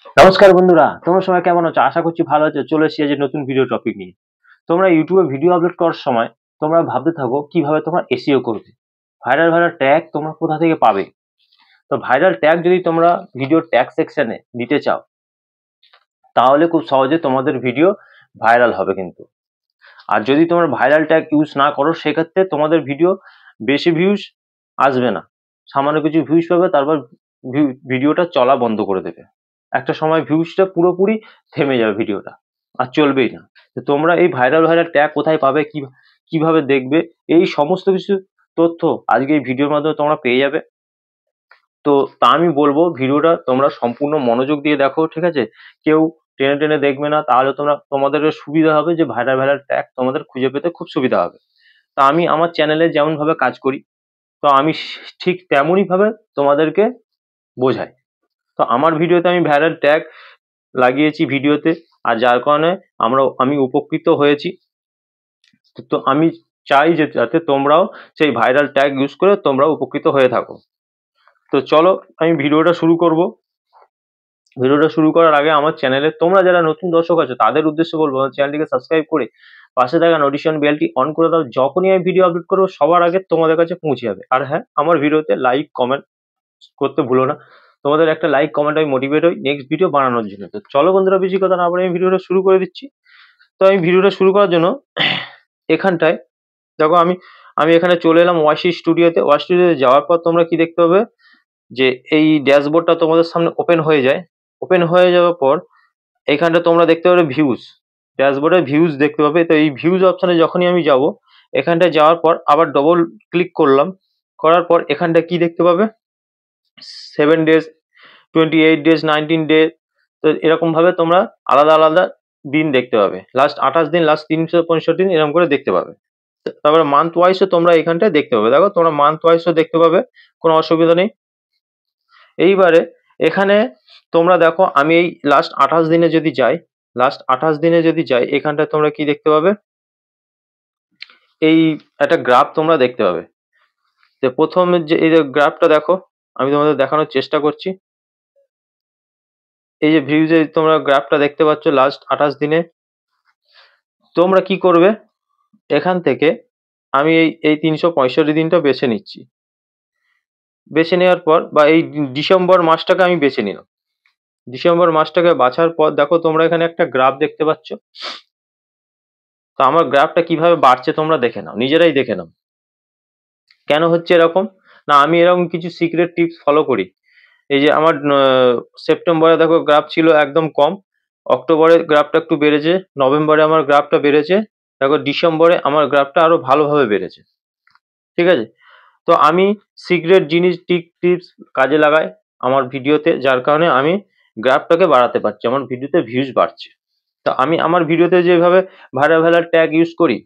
নমস্কার বন্ধুরা, তোমরা সবাই কেমন আছো? আশা করছি ভালো আছো। চলে এসেছি আজ নতুন ভিডিও টপিক নিয়ে। তোমরা ইউটিউবে ভিডিও আপলোড করার সময় তোমরা ভাবতে থাকো কিভাবে তোমরা এসইও করবে। ভাইরাল ট্যাগ তোমরা কোথা থেকে পাবে? তো ভাইরাল ট্যাগ যদি তোমরা ভিডিও ট্যাগ সেকশনে দিতে চাও, তাহলে খুব সহজে তোমাদের ভিডিও ভাইরাল হবে কিন্তু। আর যদি তোমরা ভাইরাল ট্যাগ ইউজ না করো, সেক্ষেত্রে তোমাদের ভিডিও বেশি ভিউজ আসবে না। সামান্য কিছু ভিউজ পাবে, তারপর ভিডিওটা চলা বন্ধ করে দেবে। একটা সময় ভিউজটা পুরোপুরি থেমে যাবে, ভিডিওটা আর চলবেই না। তো তোমরা এই ভাইরাল ট্যাগ কোথায় পাবে, কিভাবে দেখবে, এই সমস্ত কিছু তথ্য আজকে এই ভিডিওর মাধ্যমে তোমরা পেয়ে যাবে। তো তা আমি বলবো ভিডিওটা তোমরা সম্পূর্ণ মনোযোগ দিয়ে দেখো, ঠিক আছে? কেউ টেনে টেনে দেখবে না, তাহলে তোমাদের সুবিধা হবে যে ভাইরাল ট্যাগ তোমাদের খুঁজে পেতে খুব সুবিধা হবে। তা আমি আমার চ্যানেলে যেমন ভাবে কাজ করি, তো আমি ঠিক তেমনই ভাবে তোমাদেরকে বোঝাই। তো আমার ভিডিওতে আমি ভাইরাল ট্যাগ লাগিয়েছি ভিডিওতে, আর যার কারণে আমি উপকৃত হয়েছি। তো আমি চাই যে যাতে তোমরাও সেই ভাইরাল ট্যাগ ইউজ করে তোমরাও উপকৃত হয়ে থাকো। তো চলো আমি ভিডিওটা শুরু করব। ভিডিওটা শুরু করার আগে আমার চ্যানেলে তোমরা যারা নতুন দর্শক আছো তাদের উদ্দেশ্যে বলবো, আমার চ্যানেলটিকে সাবস্ক্রাইব করে পাশে থাকা নোটিফিকেশন বেলটি অন করে দাও। যখনই আমি ভিডিও আপলোড করবো সবার আগে তোমাদের কাছে পৌঁছে যাবে। আর হ্যাঁ, আমার ভিডিওতে লাইক কমেন্ট করতে ভুলো না। তোমাদের একটা লাইক কমেন্ট আমি মোটিভেট হই নেক্সট ভিডিও বানানোর জন্য। তো চলো বন্ধুরা, বেশি কথা না বলে আমি ভিডিওটা শুরু করে দিচ্ছি। তো আমি ভিডিওটা শুরু করার জন্য এখানটায় দেখো, আমি এখানে চলে এলাম ওয়াইসি স্টুডিওতে। ওয়াইসি স্টুডিওতে যাওয়ার পর তোমরা কি দেখতে পাবে, যে এই ড্যাশবোর্ডটা তোমাদের সামনে ওপেন হয়ে যায়। ওপেন হয়ে যাওয়ার পর এইখানটা তোমরা দেখতে পাবে ভিউজ, ড্যাশবোর্ডে ভিউজ দেখতে পাবে। তো এই ভিউজ অপশনে যখনই আমি যাব, এখানটায় যাওয়ার পর আবার ডবল ক্লিক করলাম, করার পর এখানটা কি দেখতে পাবে, 7 days, 28 days, 19 days। তো এরকম ভাবে তোমরা আলাদা আলাদা দিন দেখতে পাবে, লাস্ট 28 দিন, লাস্ট 365 দিন, এরকম করে দেখতে পাবে। তারপরে মান্থ ওয়াইজও তোমরা এখানটায় দেখতে পাবে। দেখো, তোমরা মান্থ ওয়াইজও দেখতে পাবে, কোনো অসুবিধা নেই। এইবারে এখানে তোমরা দেখো, আমি এই লাস্ট 28 দিনে যদি যাই, এখানটায় তোমরা কি দেখতে পাবে, এই একটা গ্রাফ তোমরা দেখতে পাবে। তো প্রথম যে এই গ্রাফটা দেখো, আমি তোমাদের দেখানোর চেষ্টা করছি। এই যে ভিউজে তোমরা গ্রাফটা দেখতে পাচ্ছ লাস্ট 28 দিনে। তোমরা কি করবে, এখান থেকে আমি এই 365 দিনটা বেছে নিচ্ছি। বেছে নেওয়ার পর, বা এই ডিসেম্বর মাসটাকে আমি বেছে নিলাম। ডিসেম্বর মাসটাকে বাছার পর দেখো, তোমরা এখানে একটা গ্রাফ দেখতে পাচ্ছ। তো আমার গ্রাফটা কিভাবে বাড়ছে তোমরা দেখে নাও, নিজেরাই দেখে নাও কেন হচ্ছে এরকম। না, আমি এরকম কিছু সিক্রেট টিপস ফলো করি। এই যে আমার সেপ্টেম্বরে দেখো গ্রাফ ছিল একদম কম, অক্টোবরে গ্রাফটা একটু বেড়েছে, নভেম্বরে আমার গ্রাফটা বেড়েছে, দেখো ডিসেম্বরে আমার গ্রাফটা আরো ভালোভাবে বেড়েছে। ঠিক আছে? তো আমি সিক্রেট জিনিস টিপস কাজে লাগাই আমার ভিডিওতে, যার কারণে আমি গ্রাফটাকে বাড়াতে পারছি, আমার ভিডিওতে ভিউজ বাড়ছে। তো আমি আমার ভিডিওতে যেভাবে ভাইরাল ট্যাগ ইউজ করি,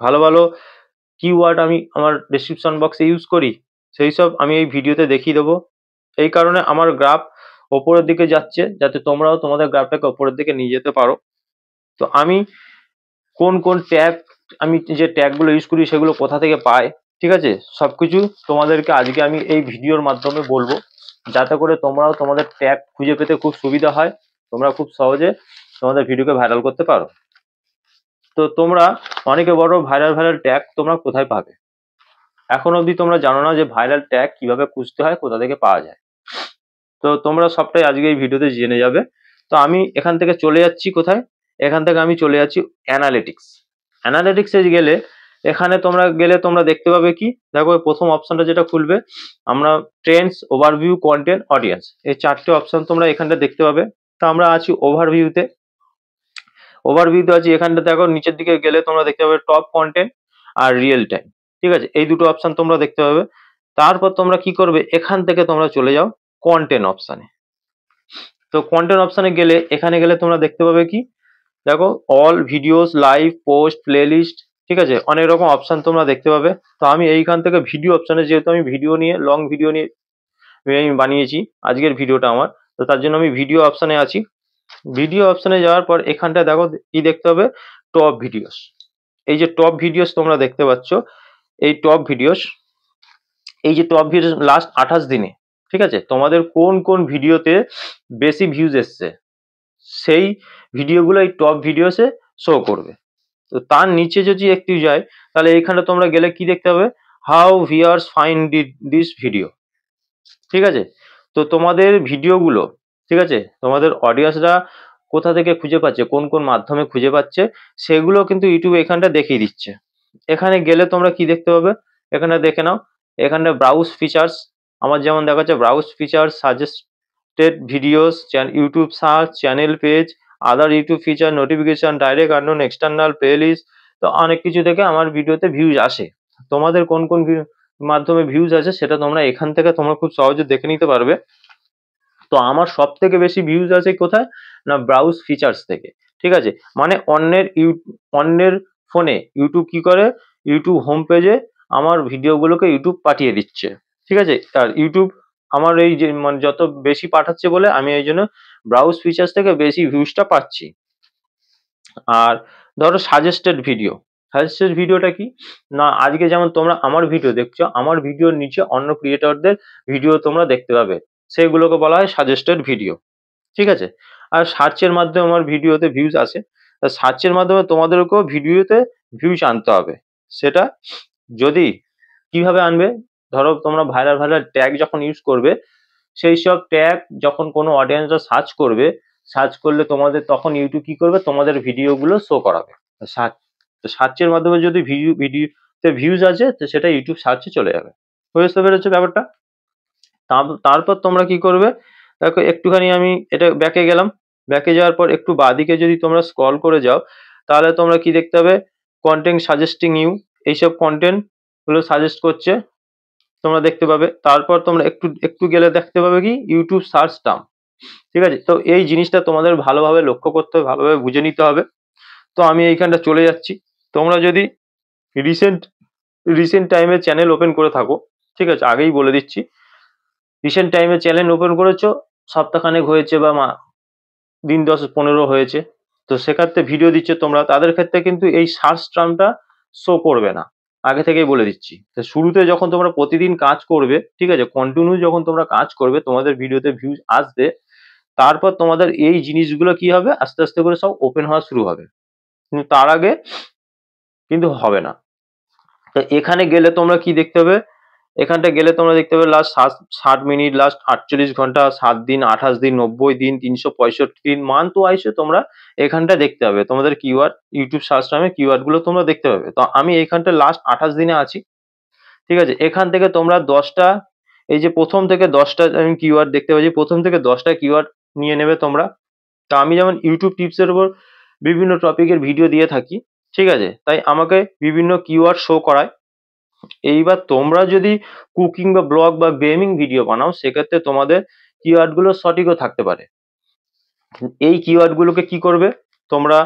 ভালো ভালো কিওয়ার্ড আমি আমার ডেসক্রিপশন বক্সে ইউজ করি, সেই সব আমি এই ভিডিওতে দেখিয়ে দেবো। এই কারণে আমার গ্রাফ ওপরের দিকে যাচ্ছে, যাতে তোমরাও তোমাদের গ্রাফটাকে ওপরের দিকে নিয়ে যেতে পারো। তো আমি কোন কোন ট্যাগ, আমি যে ট্যাগগুলো ইউজ করি সেগুলো কোথা থেকে পাই, ঠিক আছে, সবকিছু তোমাদেরকে আজকে আমি এই ভিডিওর মাধ্যমে বলবো, যাতে করে তোমরাও তোমাদের ট্যাগ খুঁজে পেতে খুব সুবিধা হয়, তোমরা খুব সহজে তোমাদের ভিডিওকে ভাইরাল করতে পারো। তো তোমরা অনেকে বড় ভাইরাল ট্যাগ তোমরা কোথায় পাবে, এখন অবধি তোমরা জানো না যে ভাইরাল ট্যাগ কিভাবে খুঁজতে হয়, কোথা থেকে পাওয়া যায়। তো তোমরা সবটাই আজকে এই ভিডিওতে জেনে যাবে। তো আমি এখান থেকে চলে যাচ্ছি কোথায়, এখান থেকে আমি চলে যাচ্ছি অ্যানালিটিক্সে গেলে, এখানে তোমরা দেখতে পাবে কি, দেখো প্রথম অপশনটা যেটা খুলবে, আমরা ট্রেন্ডস, ওভারভিউ, কন্টেন্ট, অডিয়েন্স, এই 4টে অপশন তোমরা এখানটা দেখতে পাবে। তো আমরা আছি ওভারভিউতে আছি। এখানটা দেখো নিচের দিকে গেলে তোমরা দেখতে পাবে টপ কন্টেন্ট আর রিয়েল টাইম, ঠিক আছে, এই দুটো অপশন তোমরা দেখতে পাবে। তারপর তোমরা কি করবে, এখান থেকে তোমরা চলে যাও কন্টেন্ট অপশানে। তো কন্টেন্ট অপশানে গেলে, এখানে গেলে তোমরা দেখতে পাবে কি, দেখো all videos, live, post, playlist, ঠিক আছে, অনেক রকম অপশন তোমরা দেখতে পাবে। তো আমি এইখান থেকে ভিডিও অপশানে, যেহেতু আমি লং ভিডিও নিয়ে আমি বানিয়েছি আজকের ভিডিওটা আমার, তো তার জন্য আমি ভিডিও অপশানে আছি। ভিডিও অপশানে যাওয়ার পর এখানটা দেখো কি দেখতে হবে, টপ ভিডিওস। এই যে টপ ভিডিওস তোমরা দেখতে পাচ্ছ, এই টপ ভিডিওস লাস্ট 28 দিনে, ঠিক আছে, তোমাদের কোন কোন ভিডিওতে বেশি ভিউজ এসছে, সেই ভিডিওগুলো এই টপ ভিডিওসে শো করবে। তো তার নিচে যদি একটু যায়, তাহলে এখানে তোমরা গেলে কি দেখতে হবে, how viewers find this video. ঠিক আছে, তো তোমাদের ভিডিওগুলো, ঠিক আছে, তোমাদের অডিয়েন্সরা কোথা থেকে খুঁজে পাচ্ছে, কোন কোন মাধ্যমে খুঁজে পাচ্ছে, সেগুলো কিন্তু ইউটিউব এখানটা দেখিয়ে দিচ্ছে। এখানে গেলে তোমরা কি দেখতে পাবে, এখানে দেখে নাও, এখানে ব্রাউজ ফিচার্স, আমার যেমন দেখাচ্ছে browse features, suggested videos, YouTube search, channel page, আদার YouTube feature, notification, direct unknown, external playlist. তো অনেক কিছু থেকে আমার ভিডিওতে ভিউজ আসে। তোমাদের কোন কোন মাধ্যমে ভিউজ আছে সেটা তোমরা এখান থেকে তোমরা খুব সহজে দেখে নিতে পারবে। তো আমার সব থেকে বেশি ভিউজ আছে কোথায়, না ব্রাউজ ফিচার্স থেকে। ঠিক আছে, মানে অন্যের ফোনে ইউটিউব কি করে, ইউটিউব হোম পেজে আমার ভিডিওগুলোকে ইউটিউব পাঠিয়ে দিচ্ছে। ঠিক আছে, আর ইউটিউব আমার এই যে মানে যত বেশি পাঠাচ্ছে বলে আমি এই জন্য ব্রাউজ ফিচার্স থেকে বেশি ভিউজটা পাচ্ছি। আর ধরো সাজেস্টেড ভিডিওটা কি, না আজকে যেমন তোমরা আমার ভিডিও দেখছো, আমার ভিডিওর নিচে অন্য ক্রিয়েটরদের ভিডিও তোমরা দেখতে পাবে, সেগুলোকে বলা হয় সাজেস্টেড ভিডিও। ঠিক আছে, আর সার্চের মাধ্যমে আমার ভিডিওতে ভিউজ আসে, সার্চের মাধ্যমে তোমাদেরকেও ভিডিওতে ভিউজ আনতে হবে। সেটা যদি কিভাবে আনবে, ধরো তোমরা ভাইরাল ভাইরাল ট্যাগ যখন ইউজ করবে, সেই সব ট্যাগ যখন কোনো অডিয়েন্সরা সার্চ করবে, সার্চ করলে তোমাদের তখন ইউটিউব কি করবে, তোমাদের ভিডিওগুলো শো করাবে। সার্চের মাধ্যমে যদি ভিডিওতে ভিউজ আছে, তো সেটা ইউটিউব সার্চে চলে যাবে। বুঝতে পেরেছো ব্যাপারটা? তারপর তোমরা কি করবে, দেখো একটুখানি আমি এটা ব্যাকে গেলাম, ব্যাকে যাওয়ার পর একটু বাঁদিকে যদি তোমরা স্ক্রল করে যাও, তাহলে তোমরা কি দেখতে পাবে, কন্টেন্ট সাজেস্টিং ইউ, এইসব কন্টেন্ট গুলো সাজেস্ট করছে তোমরা দেখতে পাবে। তারপর তোমরা একটু একটু গেলে দেখতে পাবে কি, ইউটিউব সার্চ টার্ম। ঠিক আছে, তো এই জিনিসটা তোমাদের ভালোভাবে লক্ষ্য করতে হবে, ভালোভাবে বুঝে নিতে হবে। তো আমি এইখানটা চলে যাচ্ছি। তোমরা যদি রিসেন্ট রিসেন্ট টাইমে চ্যানেল ওপেন করে থাকো, ঠিক আছে, আগেই বলে দিচ্ছি, রিসেন্ট টাইমে চ্যানেল ওপেন করেছো, সপ্তাহখানেক হয়েছে বা দিন 10-15 হয়েছে, তো সেক্ষেত্রে ভিডিও দিচ্ছে তোমরা, তাদের ক্ষেত্রে কিন্তু এই সার্চ টার্মটা শো করবে না, আগে থেকেই বলে দিচ্ছি। তো শুরুতে যখন তোমরা প্রতিদিন কাজ করবে, ঠিক আছে, কন্টিনিউ যখন তোমরা কাজ করবে, তোমাদের ভিডিওতে ভিউজ আসবে, তারপর তোমাদের এই জিনিসগুলো কি হবে, আস্তে আস্তে করে সব ওপেন হওয়া শুরু হবে, কিন্তু তার আগে কিন্তু হবে না। তো এখানে গেলে তোমরা কি দেখতে হবে, এখানটা গেলে তোমরা দেখতে পাবে লাস্ট 60 মিনিট, লাস্ট 48 ঘন্টা, 7 দিন, 28 দিন, 90 দিন, 365 দিন, মান্থ ওয়াইজে তোমরা এখানটা দেখতে পাবে তোমাদের কিওয়ার্ড, ইউটিউব সার্চ নামে কিওয়ার্ড গুলো তোমরা দেখতে পাবে। তো আমি এইখানটা লাস্ট 28 দিনে আছি। ঠিক আছে, এখান থেকে তোমরা 10টা, এই যে প্রথম থেকে 10টা আমি কিওয়ার্ড দেখতে পাচ্ছি, প্রথম থেকে 10টা কিওয়ার্ড নিয়ে নেবে তোমরা। তো আমি যেমন ইউটিউব টিপসের উপর বিভিন্ন টপিকের ভিডিও দিয়ে থাকি, ঠিক আছে, তাই আমাকে বিভিন্ন কিওয়ার্ড শো করায়। এইবার তোমরা যদি কুকিং বা ব্লগ বা গেমিং ভিডিও বানাও, সেক্ষেত্রে তোমাদের কিওয়ার্ড গুলো সঠিকও থাকতে পারে। এই কিওয়ার্ড গুলোকে কি করবে, তোমরা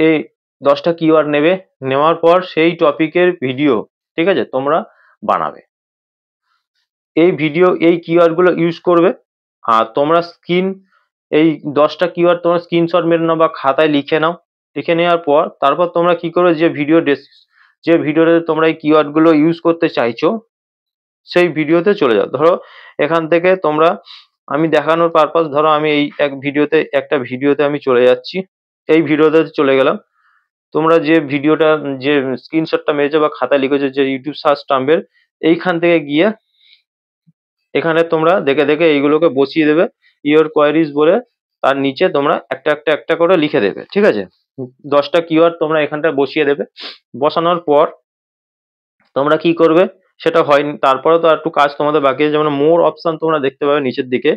এই 10টা কিওয়ার্ড নেবে, নেওয়ার পর সেই টপিকের ভিডিও, ঠিক আছে, তোমরা বানাবে। এই কিওয়ার্ড গুলো ইউজ করবে, আর তোমরা এই 10টা কিওয়ার্ড তোমরা স্ক্রিনশট মেরে নাও বা খাতায় লিখে নাও। লিখে নেওয়ার পর তারপর তোমরা কি করবে, যে ভিডিওতে তোমরা এই কিওয়ার্ড গুলো ইউজ করতে চাইছো, সেই ভিডিওতে চলে যাও। ধরো এখান থেকে তোমরা, আমি দেখানোর পারপাস, ধরো আমি এই একটা ভিডিওতে আমি চলে যাচ্ছি, এই ভিডিওতে চলে গেলাম। তোমরা যে স্ক্রিনশটটা মেরেছো বা খাতা লিখেছো, যে ইউটিউব সার্চ টার্মের, এইখান থেকে গিয়ে এখানে তোমরা দেখে দেখে এইগুলোকে বসিয়ে দেবে, ইওর কোয়ারিজ বলে, তার নিচে তোমরা একটা একটা একটা করে লিখে দেবে। ঠিক আছে, 10টা কিওয়ার্ড তোমরা এখানটা বসিয়ে দেবে। বসানোর পর তোমরা কি করবে, সেটা হয়নি, তারপরে তো একটু কাজ তোমাদের বাকি আছে। যেমন মোর অপশন তোমরা দেখতে পাবে নিচের দিকে,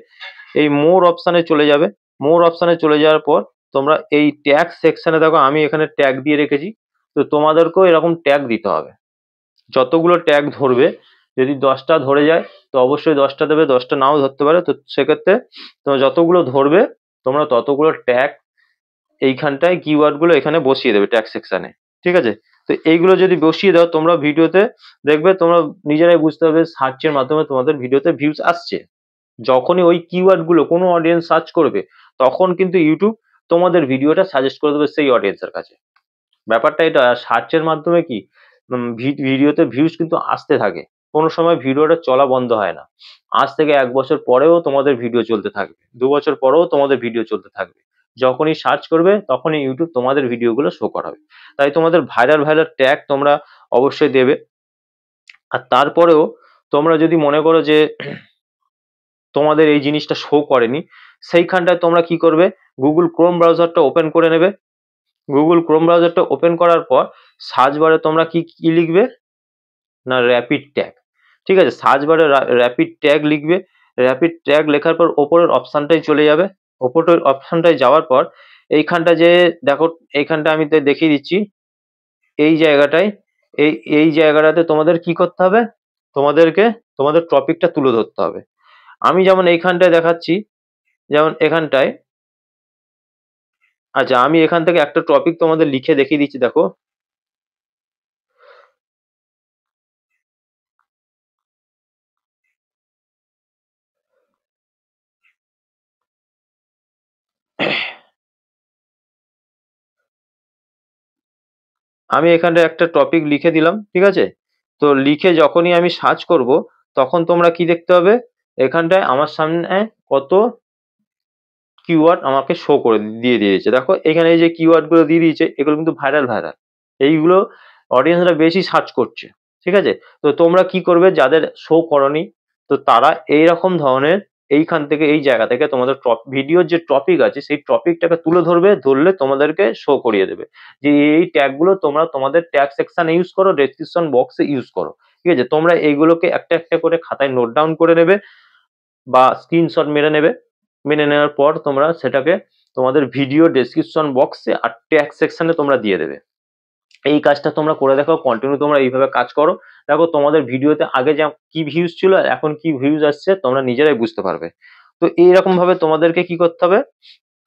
এই মোর অপশনে চলে যাবে। মোর অপশনে চলে যাওয়ার পর তোমরা এই ট্যাগ সেকশনে, দেখো আমি এখানে ট্যাগ দিয়ে রেখেছি, তো তোমাদেরকেও এরকম ট্যাগ দিতে হবে। যতগুলো ট্যাগ ধরবে, যদি 10টা ধরে যায় তো অবশ্যই 10টা দেবে, 10টা নাও ধরতে পারে। তো সেক্ষেত্রে তোমরা যতগুলো ধরবে, তোমরা ততগুলো ট্যাগ এইখানটায় কিওয়ার্ড গুলো এখানে বসিয়ে দেবে ট্যাগ সেকশনে। ঠিক আছে, তো এইগুলো যদি বসিয়ে দাও, তোমরা ভিডিওতে দেখবে, তোমরা নিজেরাই বুঝতে পারবে সার্চের মাধ্যমে তোমাদের ভিডিওতে ভিউজ আসছে। যখনই ওই কিওয়ার্ড গুলো কোনো অডিয়েন্স সার্চ করবে, তখন কিন্তু ইউটিউব তোমাদের ভিডিওটা সাজেস্ট করে দেবে সেই অডিয়েন্সের কাছে। ব্যাপারটা এটা। সার্চের মাধ্যমে কি, ভিডিওতে ভিউজ কিন্তু আসতে থাকে, কোনো সময় ভিডিওটা চলা বন্ধ হয় না। আজ থেকে 1 বছর পরেও তোমাদের ভিডিও চলতে থাকবে, 2 বছর পরেও তোমাদের ভিডিও চলতে থাকবে। যখনই সার্চ করবে তখনই ইউটিউব তোমাদের ভিডিওগুলো শো করাবে। তাই তোমাদের ভাইরাল ট্যাগ তোমরা অবশ্যই দেবে। আর তারপরেও তোমরা যদি মনে করো যে তোমাদের এই জিনিসটা শো করেনি, সেইখানটায় তোমরা কি করবে, গুগল ক্রোম ব্রাউজারটা ওপেন করে নেবে। গুগল ক্রোম ব্রাউজারটা ওপেন করার পর সার্চ বারে তোমরা কি লিখবে না, র্যাপিড ট্যাগ। ঠিক আছে, সার্চ বারে র্যাপিড ট্যাগ লিখবে। র্যাপিড ট্যাগ লেখার পর ওপরের অপশনটাই চলে যাবে। ওপরের অপশনটায় যাওয়ার পর এইখানটা যে দেখো, এইখানটা আমি দেখিয়ে দিচ্ছি, এই জায়গাটায় এই জায়গাটাতে তোমাদের কি করতে হবে, তোমাদেরকে তোমাদের টপিকটা তুলে ধরতে হবে। আমি যেমন এইখানটায় দেখাচ্ছি, যেমন এখানটায়, আচ্ছা আমি এখান থেকে একটা টপিক তোমাদের লিখে দেখিয়ে দিচ্ছি, দেখো। আমি এখানটা একটা টপিক লিখে দিলাম, ঠিক আছে। তো লিখে যখনই আমি সার্চ করব, তখন তোমরা কি দেখতে হবে, এখানটায় আমার সামনে কত কিওয়ার্ড আমাকে শো করে দিয়ে দিয়েছে। দেখো এখানে এই যে কিওয়ার্ড গুলো দিয়ে দিয়েছে, এগুলো কিন্তু ভাইরাল। এইগুলো অডিয়েন্সরা বেশি সার্চ করছে, ঠিক আছে। তো তোমরা কি করবে, যাদের শো করনি, তো তারা এইরকম ধরনের এইখান থেকে এই জায়গা থেকে তোমাদের ভিডিওর যে টপিক আছে সেই টপিকটাকে তুলে ধরবে, ধরলে তোমাদেরকে শো করিয়ে দেবে যে এই ট্যাগ গুলো তোমরা তোমাদের ট্যাগ সেকশনে ইউজ করো, ডেসক্রিপশন বক্সে ইউজ করো। ঠিক আছে, তোমরা এইগুলোকে একটা একটা করে খাতায় নোট ডাউন করে নেবে বা স্ক্রিনশট মেরে নেবে। মেনে নেওয়ার পর তোমরা সেটাকে তোমাদের ভিডিও ডেসক্রিপশন বক্সে আর ট্যাগ সেকশনে তোমরা দিয়ে দেবে। এই কাজটা তোমরা করে দেখো, কন্টিনিউ তোমরা এইভাবে কাজ করো। দেখো তোমাদের ভিডিওতে আগে যা কি ভিউজ ছিল আর এখন কি ভিউজ আসছে তোমরা নিজেরাই বুঝতে পারবে। তো এইরকম ভাবে তোমাদেরকে কি করতে হবে,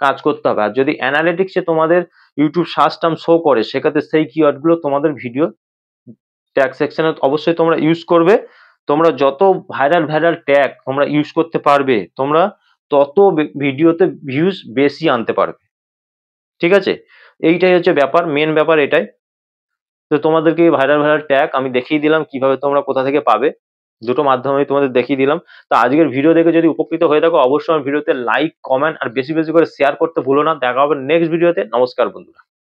কাজ করতে হবে। আর যদি অ্যানালিটিক্সে তোমাদের ইউটিউব সার্চ টার্ম শো করে, সেক্ষেত্রে সেই কিওয়ার্ড গুলো তোমাদের ভিডিও ট্যাগ সেকশনে অবশ্যই তোমরা ইউজ করবে। তোমরা যত ভাইরাল ট্যাগ তোমরা ইউজ করতে পারবে, তোমরা তত ভিডিওতে ভিউজ বেশি আনতে পারবে। ঠিক আছে, এইটাই হচ্ছে ব্যাপার, মেন ব্যাপার এটাই। তো তোমাদেরকে ভাইরাল ট্যাগ আমি দেখিয়ে দিলাম কিভাবে তোমরা কোথা থেকে পাবে, দুটো মাধ্যমে আমি তোমাদের দেখিয়ে দিলাম। তো আজকের ভিডিও দেখে যদি উপকৃত হয়ে থাকো, অবশ্যই আমার ভিডিওতে লাইক, কমেন্ট আর বেশি বেশি করে শেয়ার করতে ভুলো না। দেখা হবে নেক্সট ভিডিওতে। নমস্কার বন্ধুরা।